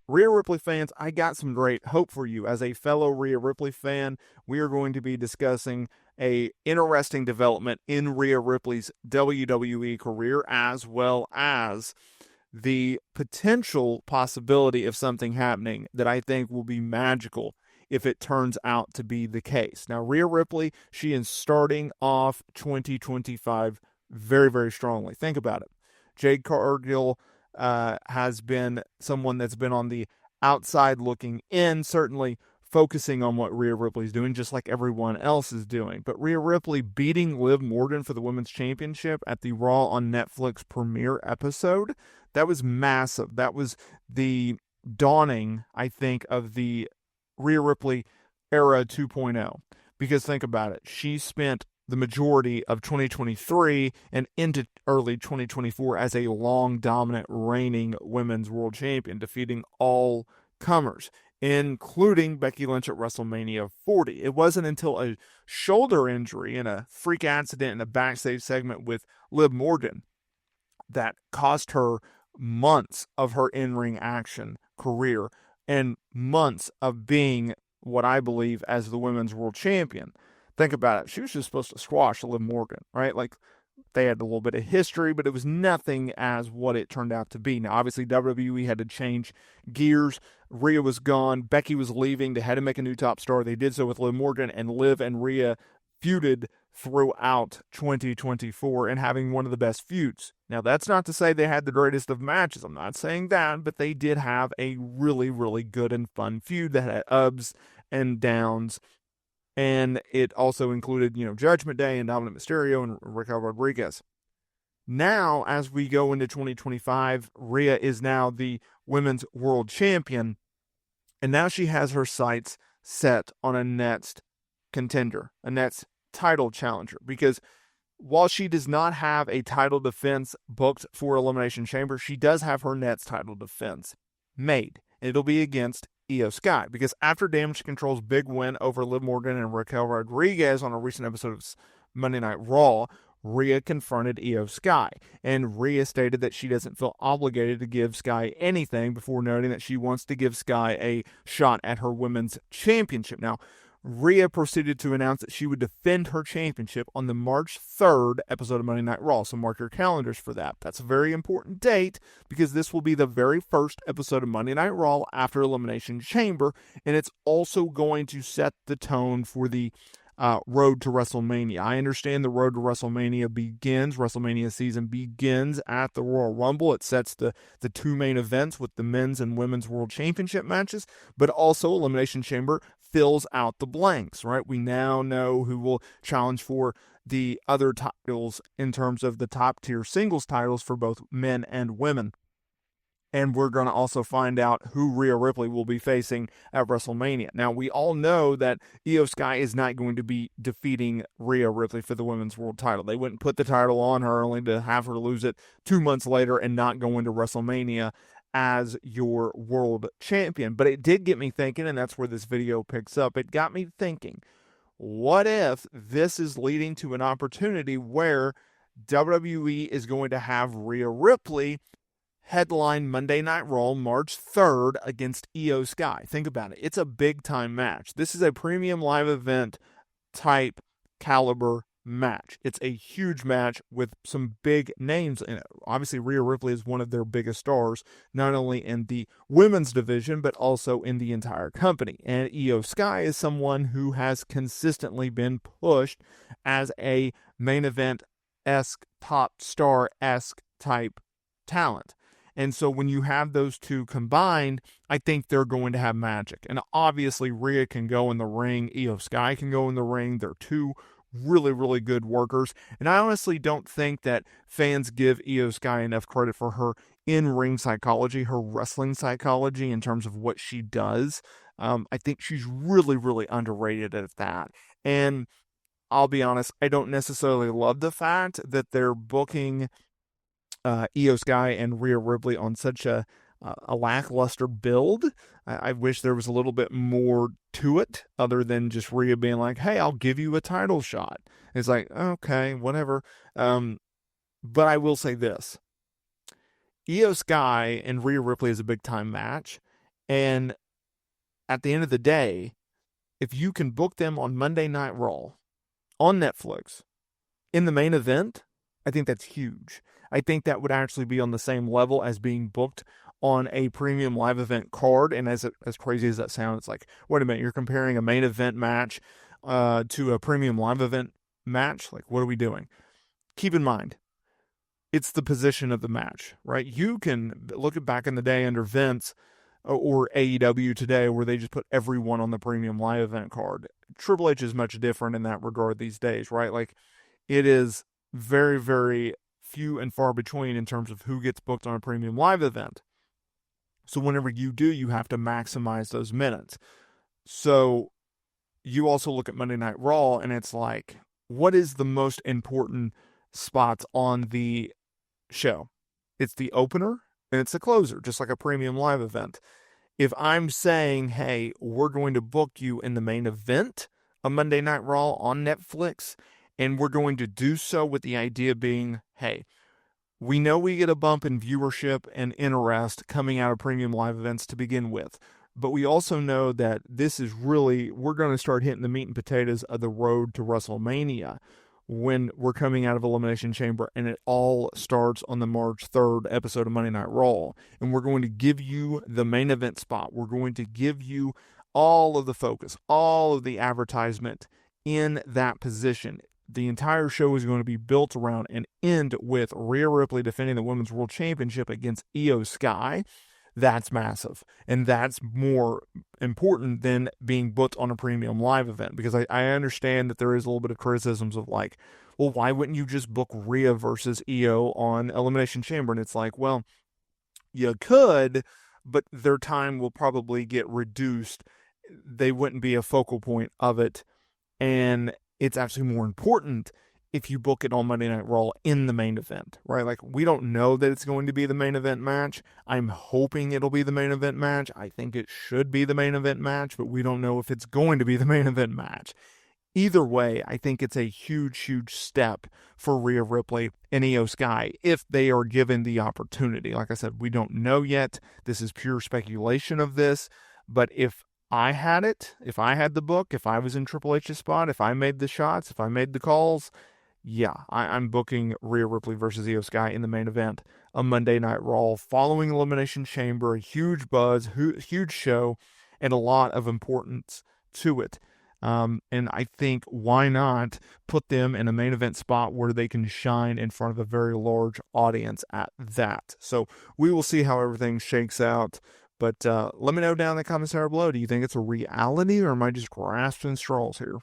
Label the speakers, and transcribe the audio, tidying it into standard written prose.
Speaker 1: Rhea Ripley fans, I got some great hope for you. As a fellow Rhea Ripley fan, we are going to be discussing a interesting development in Rhea Ripley's WWE career, as well as the potential possibility of something happening that I think will be magical if it turns out to be the case. Now, Rhea Ripley, she is starting off 2025 very, very strongly. Think about it. Jade Cargill has been someone that's been on the outside looking in, certainly focusing on what Rhea Ripley's doing, just like everyone else is doing. But Rhea Ripley beating Liv Morgan for the Women's Championship at the Raw on Netflix premiere episode, that was massive. That was the dawning, I think, of the Rhea Ripley era 2.0. Because think about it. She spent the majority of 2023 and into early 2024 as a long, dominant, reigning women's world champion, defeating all comers, including Becky Lynch at WrestleMania 40. It wasn't until a shoulder injury and a freak accident in a backstage segment with Liv Morgan that cost her months of her in-ring action career and months of being what I believe as the women's world champion. Think about it. She was just supposed to squash Liv Morgan, right? Like, they had a little bit of history, but it was nothing as what it turned out to be. Now, obviously, WWE had to change gears. Rhea was gone. Becky was leaving. They had to make a new top star. They did so with Liv Morgan, and Liv and Rhea feuded throughout 2024 and having one of the best feuds. Now, that's not to say they had the greatest of matches. I'm not saying that, but they did have a really, really good and fun feud that had ups and downs. And it also included, Judgment Day and Dominic Mysterio and Raquel Rodriguez. Now, as we go into 2025, Rhea is now the women's world champion. And now she has her sights set on a next contender, a next title challenger. Because while she does not have a title defense booked for Elimination Chamber, she does have her next title defense made. It'll be against Io Sky, because after Damage Control's big win over Liv Morgan and Raquel Rodriguez on a recent episode of Monday Night Raw, Rhea confronted Io Sky, and Rhea stated that she doesn't feel obligated to give Sky anything before noting that she wants to give Sky a shot at her women's championship. Now, Rhea proceeded to announce that she would defend her championship on the March 3rd episode of Monday Night Raw, so mark your calendars for that. That's a very important date because this will be the very first episode of Monday Night Raw after Elimination Chamber, and it's also going to set the tone for the road to WrestleMania. I understand the road to WrestleMania season begins at the Royal Rumble. It sets the two main events with the men's and women's world championship matches, but also Elimination Chamber fills out the blanks, right? We now know who will challenge for the other titles in terms of the top tier singles titles for both men and women. And we're going to also find out who Rhea Ripley will be facing at WrestleMania. Now, we all know that Io Sky is not going to be defeating Rhea Ripley for the women's world title. They wouldn't put the title on her only to have her lose it 2 months later and not go into WrestleMania as your world champion. But it did get me thinking, and that's where this video picks up. It got me thinking, what if this is leading to an opportunity where WWE is going to have Rhea Ripley headline Monday Night Raw March 3rd against Io Sky? Think about it. It's a big time match. This is a premium live event type caliber match. It's a huge match with some big names in it. Obviously, Rhea Ripley is one of their biggest stars, not only in the women's division, but also in the entire company. And Io Sky is someone who has consistently been pushed as a main event-esque, top star-esque type talent. And so when you have those two combined, I think they're going to have magic. And obviously, Rhea can go in the ring. Io Sky can go in the ring. They're two really, really good workers. And I honestly don't think that fans give Io Sky enough credit for her in-ring psychology, her wrestling psychology in terms of what she does. I think she's really, really underrated at that. And I'll be honest, I don't necessarily love the fact that they're booking Io Sky and Rhea Ripley on such a lackluster build. I wish there was a little bit more to it other than just Rhea being like, hey, I'll give you a title shot. It's like, okay, whatever. But I will say this. Io Sky and Rhea Ripley is a big time match. And at the end of the day, if you can book them on Monday Night Raw on Netflix in the main event, I think that's huge. I think that would actually be on the same level as being booked on a premium live event card. And as crazy as that sounds, it's like, wait a minute, you're comparing a main event match to a premium live event match? Like, what are we doing? Keep in mind, it's the position of the match, right? You can look at back in the day under Vince or AEW today where they just put everyone on the premium live event card. Triple H is much different in that regard these days, right? Like, it is very, very few and far between in terms of who gets booked on a premium live event. So whenever you do, you have to maximize those minutes. So you also look at Monday Night Raw and it's like, what is the most important spots on the show? It's the opener and it's the closer, just like a premium live event. If I'm saying, hey, we're going to book you in the main event of Monday Night Raw on Netflix, and we're going to do so with the idea being, hey, we know we get a bump in viewership and interest coming out of premium live events to begin with. But we also know that this is really, we're going to start hitting the meat and potatoes of the road to WrestleMania when we're coming out of Elimination Chamber, and it all starts on the March 3rd episode of Monday Night Raw. And we're going to give you the main event spot. We're going to give you all of the focus, all of the advertisement in that position. The entire show is going to be built around and end with Rhea Ripley defending the Women's World Championship against Io Sky. That's massive. And that's more important than being booked on a premium live event. Because I understand that there is a little bit of criticisms of like, well, why wouldn't you just book Rhea versus Io on Elimination Chamber? And it's like, well, you could, but their time will probably get reduced. They wouldn't be a focal point of it. And it's actually more important if you book it on Monday Night Raw in the main event, right? Like, we don't know that it's going to be the main event match. I'm hoping it'll be the main event match. I think it should be the main event match, but we don't know if it's going to be the main event match. Either way, I think it's a huge, huge step for Rhea Ripley and Io Sky if they are given the opportunity. Like I said, we don't know yet. This is pure speculation of this, but if I had it, if I had the book, if I was in Triple H's spot, if I made the shots, if I made the calls, yeah, I'm booking Rhea Ripley versus Io Sky in the main event of Monday Night Raw following Elimination Chamber. A huge buzz, huge show, and a lot of importance to it. And I think why not put them in a main event spot where they can shine in front of a very large audience at that. So we will see how everything shakes out. But let me know down in the comments down below. Do you think it's a reality or am I just grasping straws here?